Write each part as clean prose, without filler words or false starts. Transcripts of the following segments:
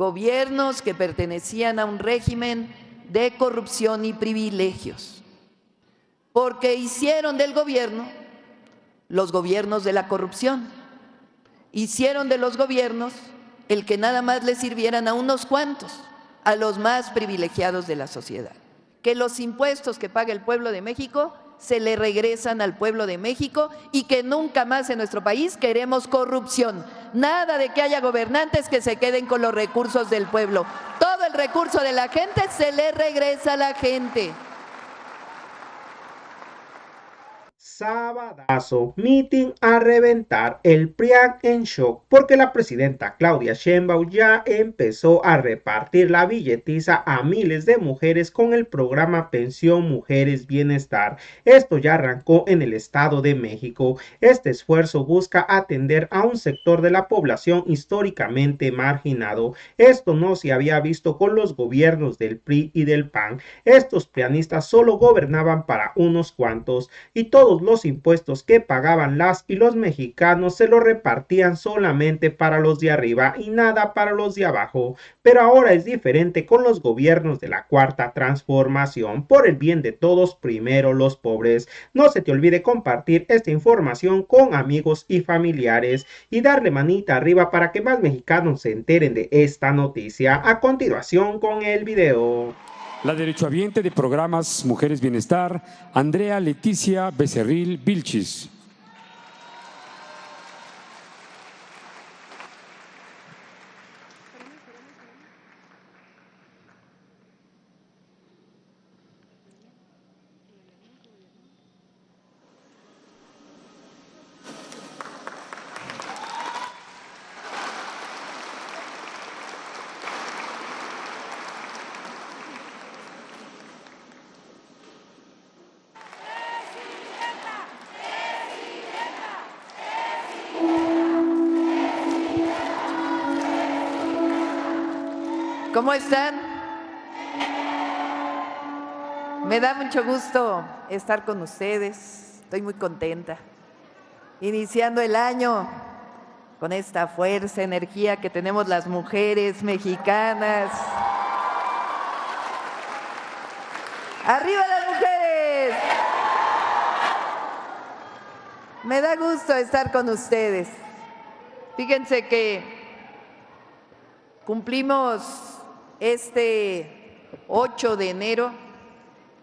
gobiernos que pertenecían a un régimen de corrupción y privilegios, porque hicieron del gobierno los gobiernos de la corrupción, hicieron de los gobiernos el que nada más les sirvieran a unos cuantos, a los más privilegiados de la sociedad. Que los impuestos que paga el pueblo de México se le regresan al pueblo de México y que nunca más en nuestro país queremos corrupción. Nada de que haya gobernantes que se queden con los recursos del pueblo. Todo el recurso de la gente se le regresa a la gente. Sabadazo, mitin a reventar, el PRIAN en shock porque la presidenta Claudia Sheinbaum ya empezó a repartir la billetiza a miles de mujeres con el programa Pensión Mujeres Bienestar. Esto ya arrancó en el Estado de México. Este esfuerzo busca atender a un sector de la población históricamente marginado. Esto no se había visto con los gobiernos del PRI y del PAN. Estos prianistas solo gobernaban para unos cuantos y todos los impuestos que pagaban las y los mexicanos se lo repartían solamente para los de arriba y nada para los de abajo. Pero ahora es diferente con los gobiernos de la Cuarta Transformación. Por el bien de todos, primero los pobres. No se te olvide compartir esta información con amigos y familiares y darle manita arriba para que más mexicanos se enteren de esta noticia. A continuación con el video. La derechohabiente de programas Mujeres Bienestar, Andrea Leticia Becerril Vilchis. ¿Cómo están? Me da mucho gusto estar con ustedes, estoy muy contenta. Iniciando el año con esta fuerza, energía que tenemos las mujeres mexicanas. ¡Arriba las mujeres! Me da gusto estar con ustedes. Fíjense que cumplimos este 8 de enero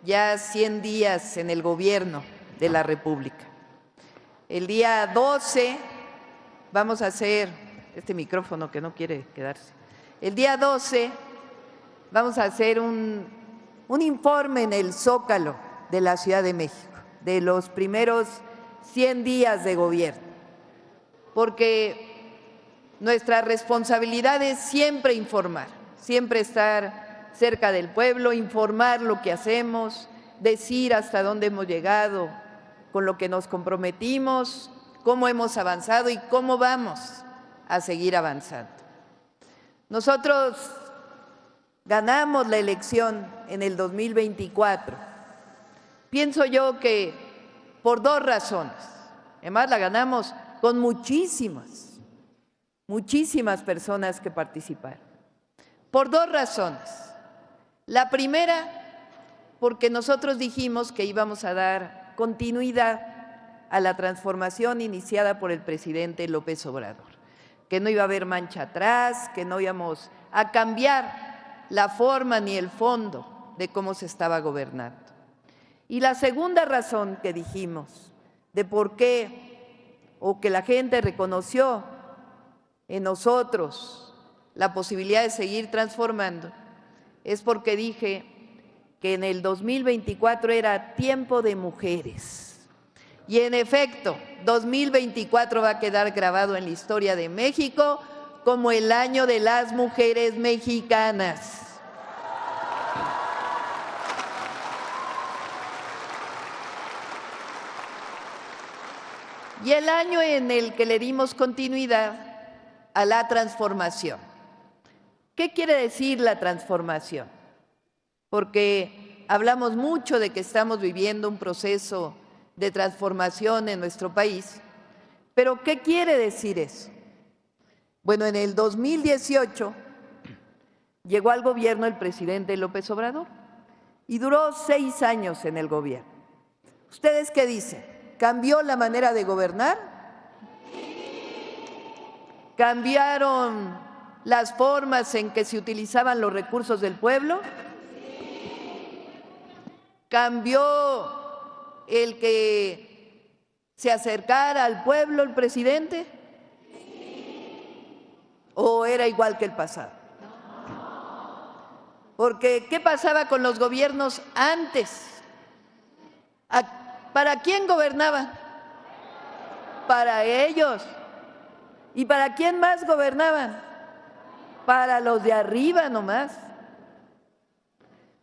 ya 100 días en el gobierno de la República. El día 12 vamos a hacer, este micrófono que no quiere quedarse, el día 12 vamos a hacer un informe en el Zócalo de la Ciudad de México, de los primeros 100 días de gobierno, porque nuestra responsabilidad es siempre informar, siempre estar cerca del pueblo, informar lo que hacemos, decir hasta dónde hemos llegado, con lo que nos comprometimos, cómo hemos avanzado y cómo vamos a seguir avanzando. Nosotros ganamos la elección en el 2024. Pienso yo que por dos razones. Además, la ganamos con muchísimas personas que participaron. Por dos razones. La primera, porque nosotros dijimos que íbamos a dar continuidad a la transformación iniciada por el presidente López Obrador, que no iba a haber mancha atrás, que no íbamos a cambiar la forma ni el fondo de cómo se estaba gobernando. Y la segunda razón que dijimos de por qué, o que la gente reconoció en nosotros la posibilidad de seguir transformando, es porque dije que en el 2024 era tiempo de mujeres. Y en efecto, 2024 va a quedar grabado en la historia de México como el año de las mujeres mexicanas. Y el año en el que le dimos continuidad a la transformación. ¿Qué quiere decir la transformación? Porque hablamos mucho de que estamos viviendo un proceso de transformación en nuestro país, pero ¿qué quiere decir eso? Bueno, en el 2018 llegó al gobierno el presidente López Obrador y duró 6 años en el gobierno. ¿Ustedes qué dicen? ¿Cambió la manera de gobernar? ¿Cambiaron las formas en que se utilizaban los recursos del pueblo? ¿Cambió el que se acercara al pueblo el presidente? ¿O era igual que el pasado? Porque ¿qué pasaba con los gobiernos antes? ¿Para quién gobernaban? Para ellos. ¿Y para quién más gobernaban? Para los de arriba nomás.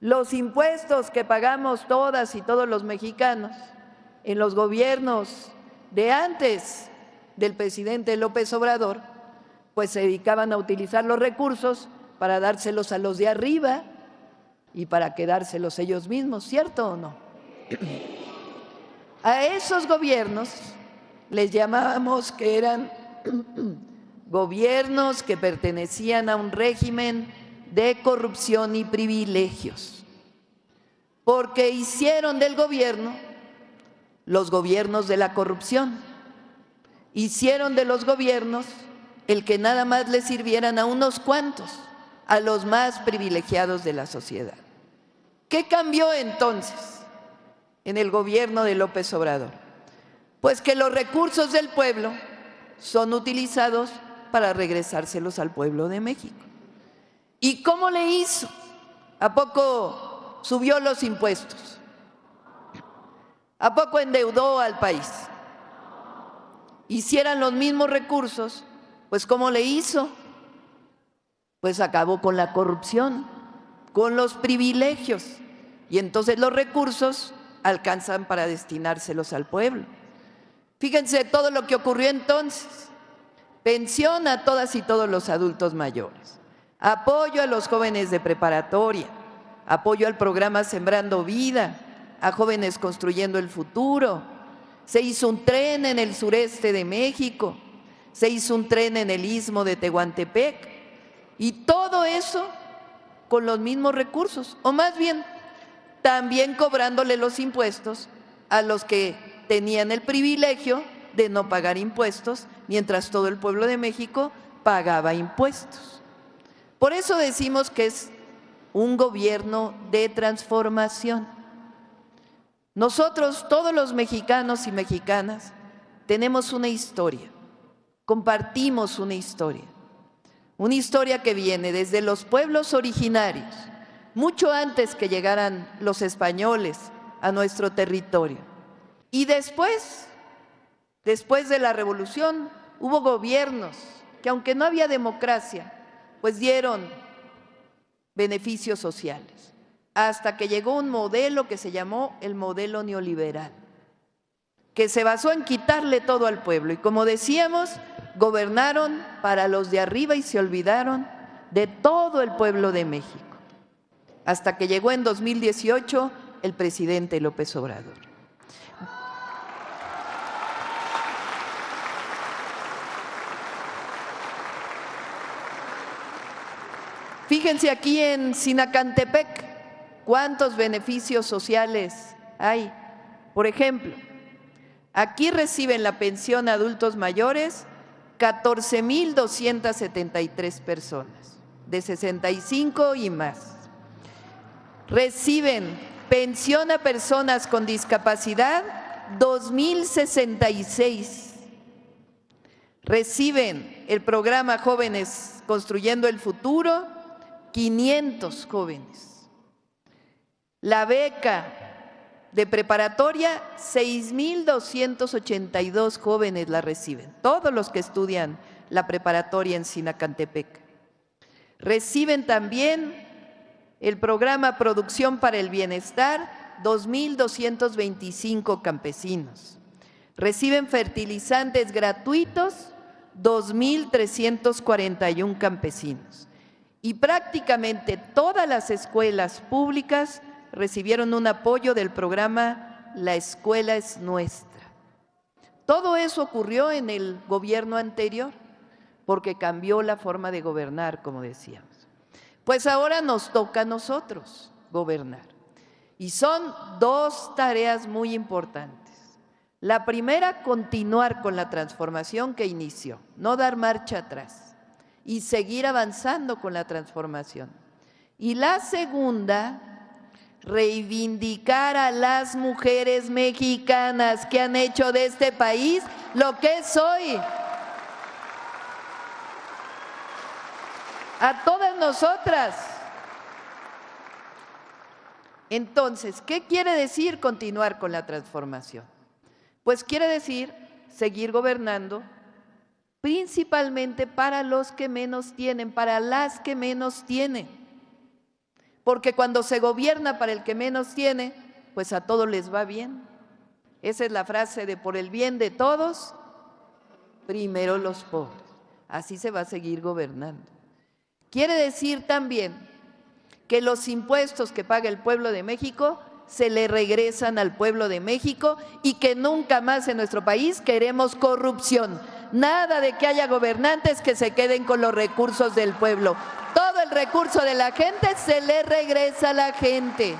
Los impuestos que pagamos todas y todos los mexicanos en los gobiernos de antes del presidente López Obrador, pues se dedicaban a utilizar los recursos para dárselos a los de arriba y para quedárselos ellos mismos, ¿cierto o no? A esos gobiernos les llamábamos que eran gobiernos que pertenecían a un régimen de corrupción y privilegios, porque hicieron del gobierno los gobiernos de la corrupción, hicieron de los gobiernos el que nada más les sirvieran a unos cuantos, a los más privilegiados de la sociedad. ¿Qué cambió entonces en el gobierno de López Obrador? Pues que los recursos del pueblo son utilizados para regresárselos al pueblo de México. ¿Y cómo le hizo? ¿A poco subió los impuestos? ¿A poco endeudó al país? Hicieran los mismos recursos, pues ¿cómo le hizo? Pues acabó con la corrupción, con los privilegios, y entonces los recursos alcanzan para destinárselos al pueblo. Fíjense todo lo que ocurrió entonces: pensión a todas y todos los adultos mayores, apoyo a los jóvenes de preparatoria, apoyo al programa Sembrando Vida, a Jóvenes Construyendo el Futuro. Se hizo un tren en el sureste de México, se hizo un tren en el istmo de Tehuantepec, y todo eso con los mismos recursos, o más bien también cobrándole los impuestos a los que tenían el privilegio de no pagar impuestos, mientras todo el pueblo de México pagaba impuestos. Por eso decimos que es un gobierno de transformación. Nosotros, todos los mexicanos y mexicanas, tenemos una historia, compartimos una historia que viene desde los pueblos originarios, mucho antes que llegaran los españoles a nuestro territorio. Y después de la revolución, hubo gobiernos que, aunque no había democracia, pues dieron beneficios sociales, hasta que llegó un modelo que se llamó el modelo neoliberal, que se basó en quitarle todo al pueblo. Y como decíamos, gobernaron para los de arriba y se olvidaron de todo el pueblo de México, hasta que llegó en 2018 el presidente López Obrador. Fíjense aquí en Sinacantepec cuántos beneficios sociales hay. Por ejemplo, aquí reciben la pensión a adultos mayores 14,273 personas, de 65 y más. Reciben pensión a personas con discapacidad 2,066. Reciben el programa Jóvenes Construyendo el Futuro 500 jóvenes. La beca de preparatoria 6,282 jóvenes la reciben, todos los que estudian la preparatoria en Sinacantepec. Reciben también el programa Producción para el Bienestar 2,225 campesinos. Reciben fertilizantes gratuitos 2,341 campesinos. Y prácticamente todas las escuelas públicas recibieron un apoyo del programa La Escuela es Nuestra. Todo eso ocurrió en el gobierno anterior, porque cambió la forma de gobernar, como decíamos. Pues ahora nos toca a nosotros gobernar. Y son dos tareas muy importantes. La primera, continuar con la transformación que inició, no dar marcha atrás y seguir avanzando con la transformación. Y la segunda, reivindicar a las mujeres mexicanas que han hecho de este país lo que es hoy. A todas nosotras. Entonces, ¿qué quiere decir continuar con la transformación? Pues quiere decir seguir gobernando principalmente para los que menos tienen, para las que menos tienen. Porque cuando se gobierna para el que menos tiene, pues a todos les va bien. Esa es la frase de por el bien de todos, primero los pobres. Así se va a seguir gobernando. Quiere decir también que los impuestos que paga el pueblo de México se le regresan al pueblo de México y que nunca más en nuestro país queremos corrupción. Nada de que haya gobernantes que se queden con los recursos del pueblo. Todo el recurso de la gente se le regresa a la gente.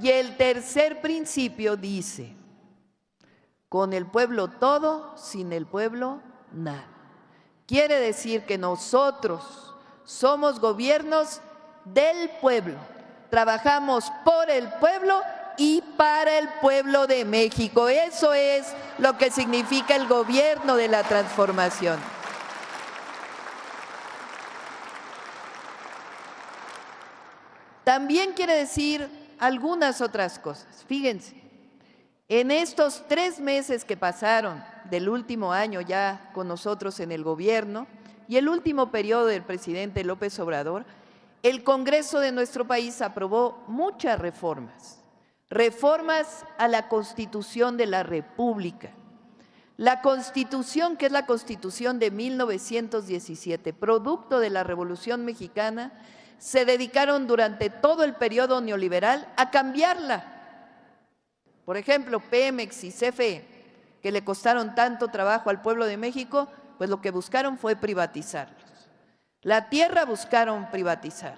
Y el tercer principio dice, con el pueblo todo, sin el pueblo nada. Quiere decir que nosotros somos gobiernos del pueblo, trabajamos por el pueblo y para el pueblo de México. Eso es lo que significa el gobierno de la transformación. También quiere decir algunas otras cosas. Fíjense, en estos 3 meses que pasaron del último año ya con nosotros en el gobierno y el último periodo del presidente López Obrador, el Congreso de nuestro país aprobó muchas reformas. Reformas a la Constitución de la República. La Constitución, que es la Constitución de 1917, producto de la Revolución Mexicana, se dedicaron durante todo el periodo neoliberal a cambiarla. Por ejemplo, Pemex y CFE, que le costaron tanto trabajo al pueblo de México, pues lo que buscaron fue privatizarlos. La tierra buscaron privatizar,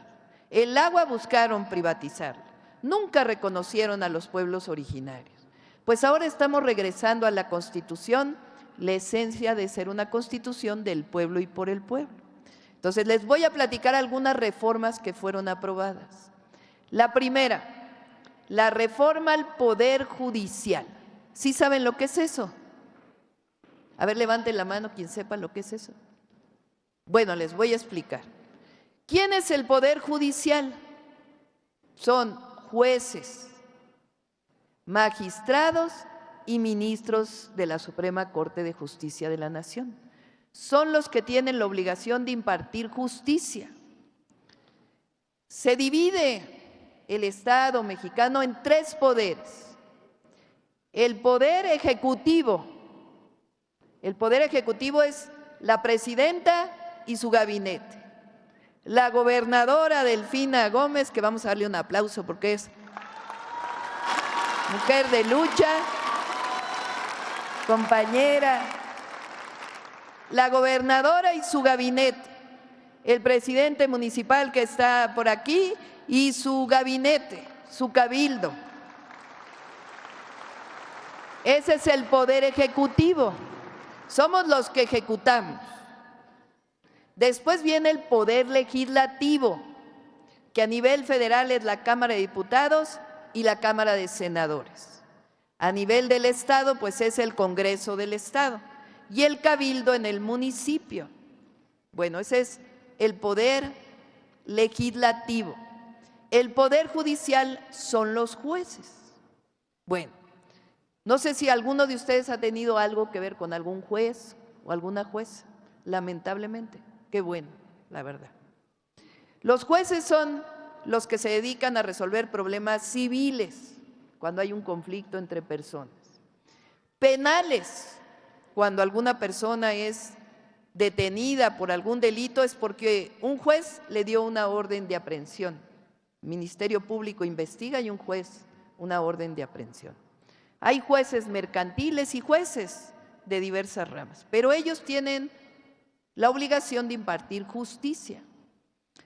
el agua buscaron privatizar. Nunca reconocieron a los pueblos originarios. Pues ahora estamos regresando a la Constitución, la esencia de ser una Constitución del pueblo y por el pueblo. Entonces les voy a platicar algunas reformas que fueron aprobadas. La primera, la reforma al Poder Judicial. ¿Sí saben lo que es eso? A ver, levanten la mano quien sepa lo que es eso. Bueno, les voy a explicar. ¿Quién es el Poder Judicial? Son jueces, magistrados y ministros de la Suprema Corte de Justicia de la Nación. Son los que tienen la obligación de impartir justicia. Se divide el Estado mexicano en 3 poderes. El Poder Ejecutivo. El Poder Ejecutivo es la presidenta y su gabinete. La gobernadora Delfina Gómez, que vamos a darle un aplauso porque es mujer de lucha, compañera. La gobernadora y su gabinete. El presidente municipal que está por aquí y su gabinete, su cabildo. Ese es el Poder Ejecutivo. Somos los que ejecutamos. Después viene el Poder Legislativo, que a nivel federal es la Cámara de Diputados y la Cámara de Senadores. A nivel del Estado, pues es el Congreso del Estado y el Cabildo en el municipio. Bueno, ese es el Poder Legislativo. El Poder Judicial son los jueces. Bueno, no sé si alguno de ustedes ha tenido algo que ver con algún juez o alguna jueza, lamentablemente. Qué bueno, la verdad. Los jueces son los que se dedican a resolver problemas civiles cuando hay un conflicto entre personas. Penales, cuando alguna persona es detenida por algún delito es porque un juez le dio una orden de aprehensión. El Ministerio Público investiga y un juez una orden de aprehensión. Hay jueces mercantiles y jueces de diversas ramas, pero ellos tienen la obligación de impartir justicia.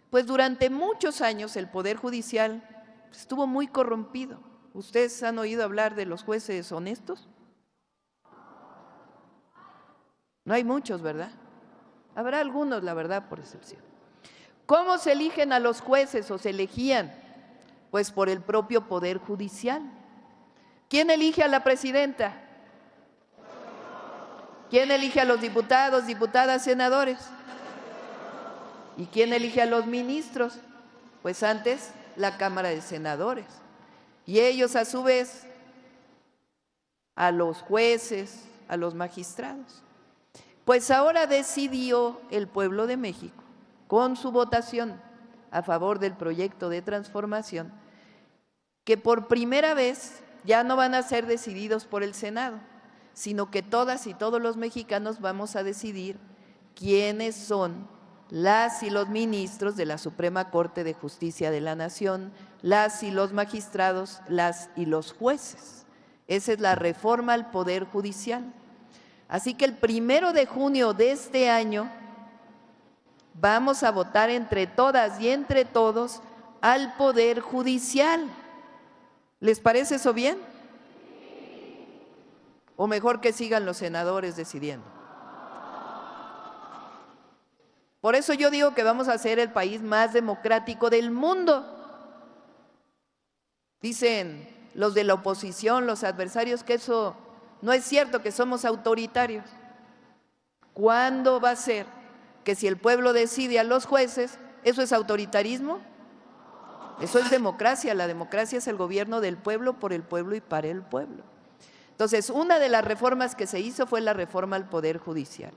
Pues durante muchos años el Poder Judicial estuvo muy corrompido. ¿Ustedes han oído hablar de los jueces honestos? No hay muchos, ¿verdad? Habrá algunos, la verdad, por excepción. ¿Cómo se eligen a los jueces o se elegían? Pues por el propio Poder Judicial. ¿Quién elige a la presidenta? ¿Quién elige a los diputados, diputadas, senadores? ¿Y quién elige a los ministros? Pues antes la Cámara de Senadores. Y ellos a su vez a los jueces, a los magistrados. Pues ahora decidió el pueblo de México, con su votación a favor del proyecto de transformación, que por primera vez ya no van a ser decididos por el Senado, sino que todas y todos los mexicanos vamos a decidir quiénes son las y los ministros de la Suprema Corte de Justicia de la Nación, las y los magistrados, las y los jueces. Esa es la reforma al Poder Judicial. Así que el 1 de junio de este año vamos a votar entre todas y entre todos al Poder Judicial. ¿Les parece eso bien? ¿O mejor que sigan los senadores decidiendo? Por eso yo digo que vamos a ser el país más democrático del mundo. Dicen los de la oposición, los adversarios, que eso no es cierto, que somos autoritarios. ¿Cuándo va a ser que si el pueblo decide a los jueces, eso es autoritarismo? Eso es democracia. La democracia es el gobierno del pueblo, por el pueblo y para el pueblo. Entonces, una de las reformas que se hizo fue la reforma al Poder Judicial.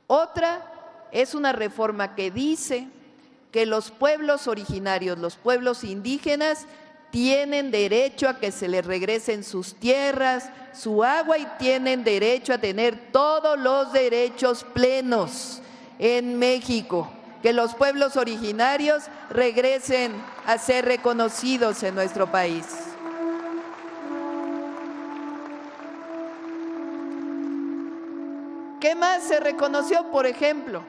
Otra es una reforma que dice que los pueblos originarios, los pueblos indígenas, tienen derecho a que se les regresen sus tierras, su agua, y tienen derecho a tener todos los derechos plenos en México, que los pueblos originarios regresen a ser reconocidos en nuestro país. ¿Qué más se reconoció? Por ejemplo,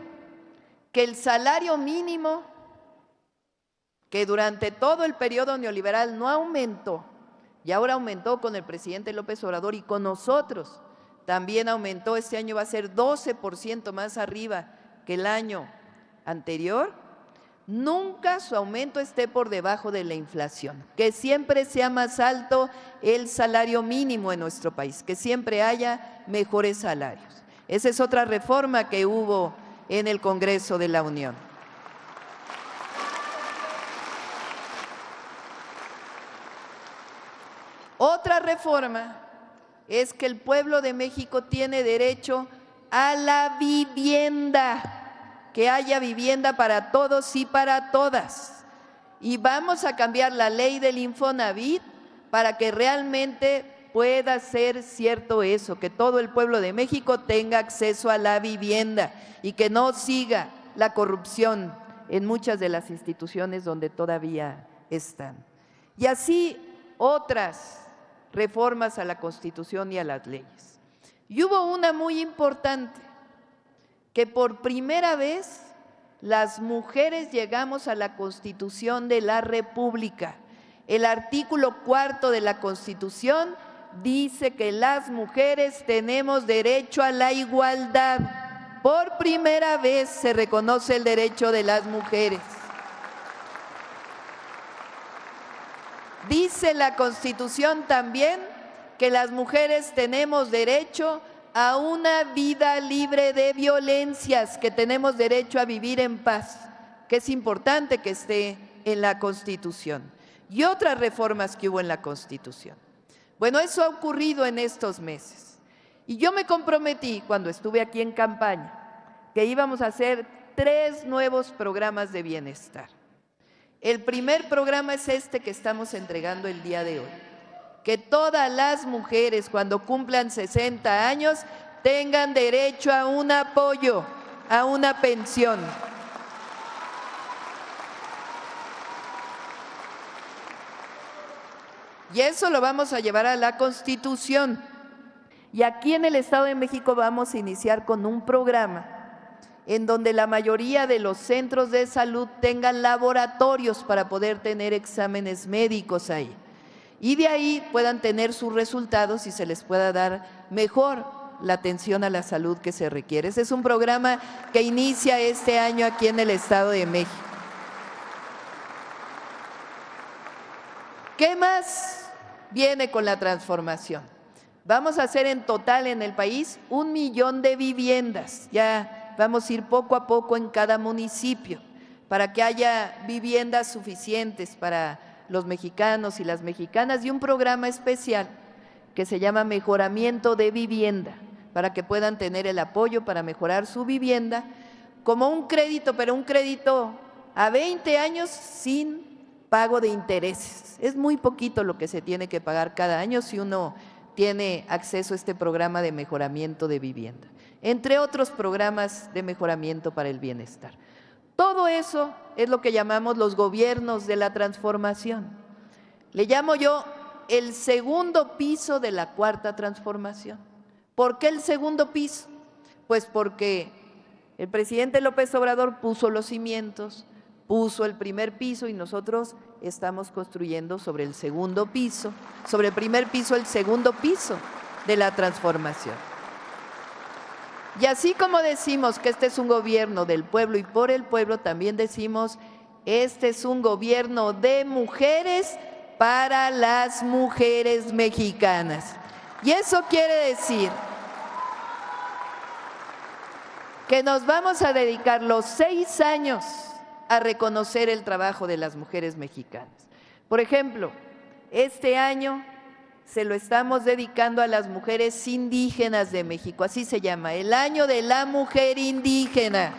que el salario mínimo, que durante todo el periodo neoliberal no aumentó, y ahora aumentó con el presidente López Obrador y con nosotros, también aumentó, este año va a ser 12% más arriba que el año anterior, nunca su aumento esté por debajo de la inflación, que siempre sea más alto el salario mínimo en nuestro país, que siempre haya mejores salarios. Esa es otra reforma que hubo en el Congreso de la Unión. Otra reforma es que el pueblo de México tiene derecho a la vivienda, que haya vivienda para todos y para todas. Y vamos a cambiar la ley del Infonavit para que realmente pueda ser cierto eso, que todo el pueblo de México tenga acceso a la vivienda y que no siga la corrupción en muchas de las instituciones donde todavía están. Y así otras reformas a la Constitución y a las leyes. Y hubo una muy importante, que por primera vez las mujeres llegamos a la Constitución de la República. El artículo 4 de la Constitución dice que las mujeres tenemos derecho a la igualdad. Por primera vez se reconoce el derecho de las mujeres. Dice la Constitución también que las mujeres tenemos derecho a una vida libre de violencias, que tenemos derecho a vivir en paz, que es importante que esté en la Constitución. Y otras reformas que hubo en la Constitución. Bueno, eso ha ocurrido en estos meses. Y yo me comprometí cuando estuve aquí en campaña que íbamos a hacer 3 nuevos programas de bienestar. El primer programa es este que estamos entregando el día de hoy. Que todas las mujeres cuando cumplan 60 años tengan derecho a un apoyo, a una pensión. Y eso lo vamos a llevar a la Constitución. Y aquí en el Estado de México vamos a iniciar con un programa en donde la mayoría de los centros de salud tengan laboratorios para poder tener exámenes médicos ahí. Y de ahí puedan tener sus resultados y se les pueda dar mejor la atención a la salud que se requiere. Ese es un programa que inicia este año aquí en el Estado de México. ¿Qué más viene con la transformación? Vamos a hacer en total en el país 1 millón de viviendas. Ya vamos a ir poco a poco en cada municipio para que haya viviendas suficientes para los mexicanos y las mexicanas y un programa especial que se llama Mejoramiento de Vivienda, para que puedan tener el apoyo para mejorar su vivienda como un crédito, pero un crédito a 20 años sin pago de intereses. Es muy poquito lo que se tiene que pagar cada año si uno tiene acceso a este programa de mejoramiento de vivienda, entre otros programas de mejoramiento para el bienestar. Todo eso es lo que llamamos los gobiernos de la transformación. Le llamo yo el segundo piso de la cuarta transformación. ¿Por qué el segundo piso? Pues porque el presidente López Obrador puso los cimientos, puso el primer piso y nosotros estamos construyendo sobre el segundo piso, sobre el primer piso, el segundo piso de la transformación. Y así como decimos que este es un gobierno del pueblo y por el pueblo, también decimos este es un gobierno de mujeres para las mujeres mexicanas. Y eso quiere decir que nos vamos a dedicar los 6 años a reconocer el trabajo de las mujeres mexicanas. Por ejemplo, este año se lo estamos dedicando a las mujeres indígenas de México, así se llama, el Año de la Mujer Indígena.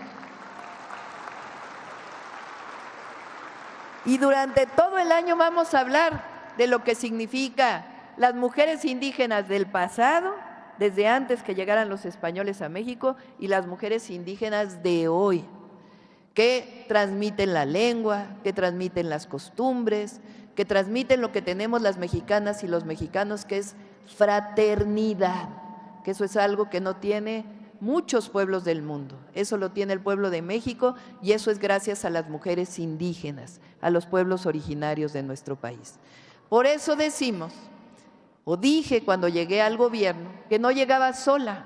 Y durante todo el año vamos a hablar de lo que significa las mujeres indígenas del pasado, desde antes que llegaran los españoles a México, y las mujeres indígenas de hoy, que transmiten la lengua, que transmiten las costumbres, que transmiten lo que tenemos las mexicanas y los mexicanos, que es fraternidad, que eso es algo que no tiene muchos pueblos del mundo. Eso lo tiene el pueblo de México y eso es gracias a las mujeres indígenas, a los pueblos originarios de nuestro país. Por eso decimos, o dije cuando llegué al gobierno, que no llegaba sola,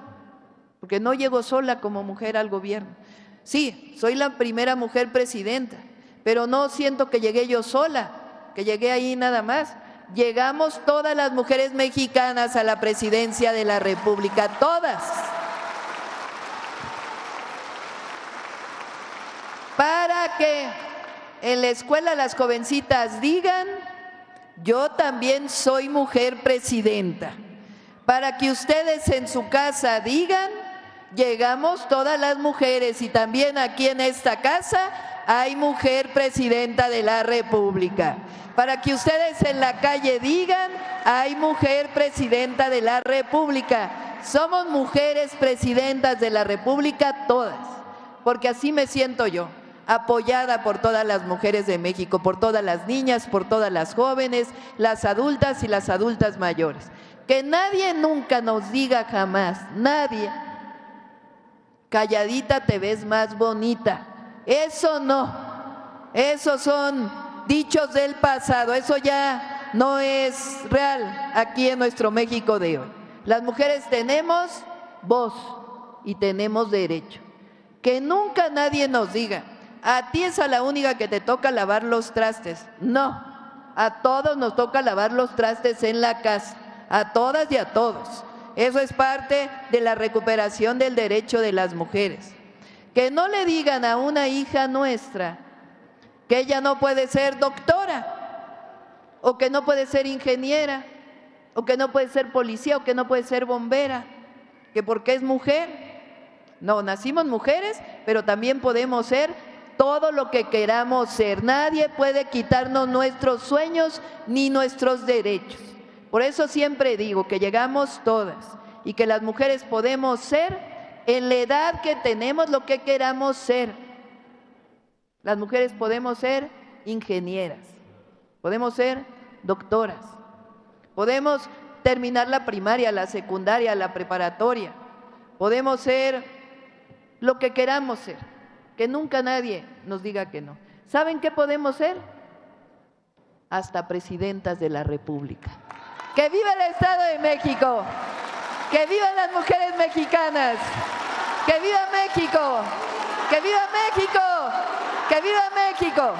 porque no llego sola como mujer al gobierno. Sí, soy la primera mujer presidenta, pero no siento que llegué yo sola, que llegué ahí nada más. Llegamos todas las mujeres mexicanas a la presidencia de la República, todas. Para que en la escuela las jovencitas digan, yo también soy mujer presidenta. Para que ustedes en su casa digan, llegamos todas las mujeres y también aquí en esta casa hay mujer presidenta de la República. Para que ustedes en la calle digan, hay mujer presidenta de la República. Somos mujeres presidentas de la República todas, porque así me siento yo, apoyada por todas las mujeres de México, por todas las niñas, por todas las jóvenes, las adultas y las adultas mayores. Que nadie nunca nos diga jamás, nadie, calladita te ves más bonita. Eso no, esos son dichos del pasado, eso ya no es real aquí en nuestro México de hoy. Las mujeres tenemos voz y tenemos derecho. Que nunca nadie nos diga, a ti es a la única que te toca lavar los trastes. No, a todos nos toca lavar los trastes en la casa, a todas y a todos. Eso es parte de la recuperación del derecho de las mujeres. Que no le digan a una hija nuestra que ella no puede ser doctora, o que no puede ser ingeniera, o que no puede ser policía, o que no puede ser bombera, que porque es mujer. No, nacimos mujeres, pero también podemos ser todo lo que queramos ser. Nadie puede quitarnos nuestros sueños ni nuestros derechos. Por eso siempre digo que llegamos todas y que las mujeres podemos ser en la edad que tenemos lo que queramos ser. Las mujeres podemos ser ingenieras, podemos ser doctoras, podemos terminar la primaria, la secundaria, la preparatoria. Podemos ser lo que queramos ser, que nunca nadie nos diga que no. ¿Saben qué podemos ser? Hasta presidentas de la República. ¡Que viva el Estado de México! ¡Que vivan las mujeres mexicanas! ¡Que viva México! ¡Que viva México! ¡Que viva México!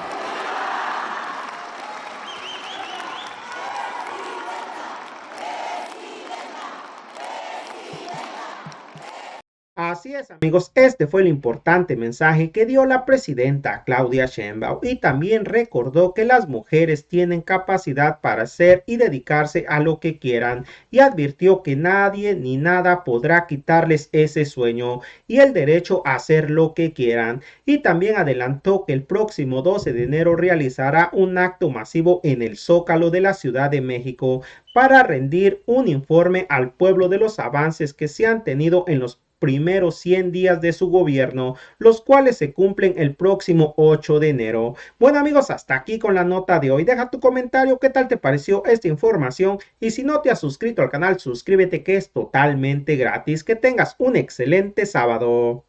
Así es, amigos, este fue el importante mensaje que dio la presidenta Claudia Sheinbaum y también recordó que las mujeres tienen capacidad para hacer y dedicarse a lo que quieran y advirtió que nadie ni nada podrá quitarles ese sueño y el derecho a hacer lo que quieran, y también adelantó que el próximo 12 de enero realizará un acto masivo en el Zócalo de la Ciudad de México para rendir un informe al pueblo de los avances que se han tenido en los primeros 100 días de su gobierno, los cuales se cumplen el próximo 8 de enero. Bueno, amigos, hasta aquí con la nota de hoy. Deja tu comentario, qué tal te pareció esta información, y si no te has suscrito al canal, suscríbete, que es totalmente gratis. Que tengas un excelente sábado.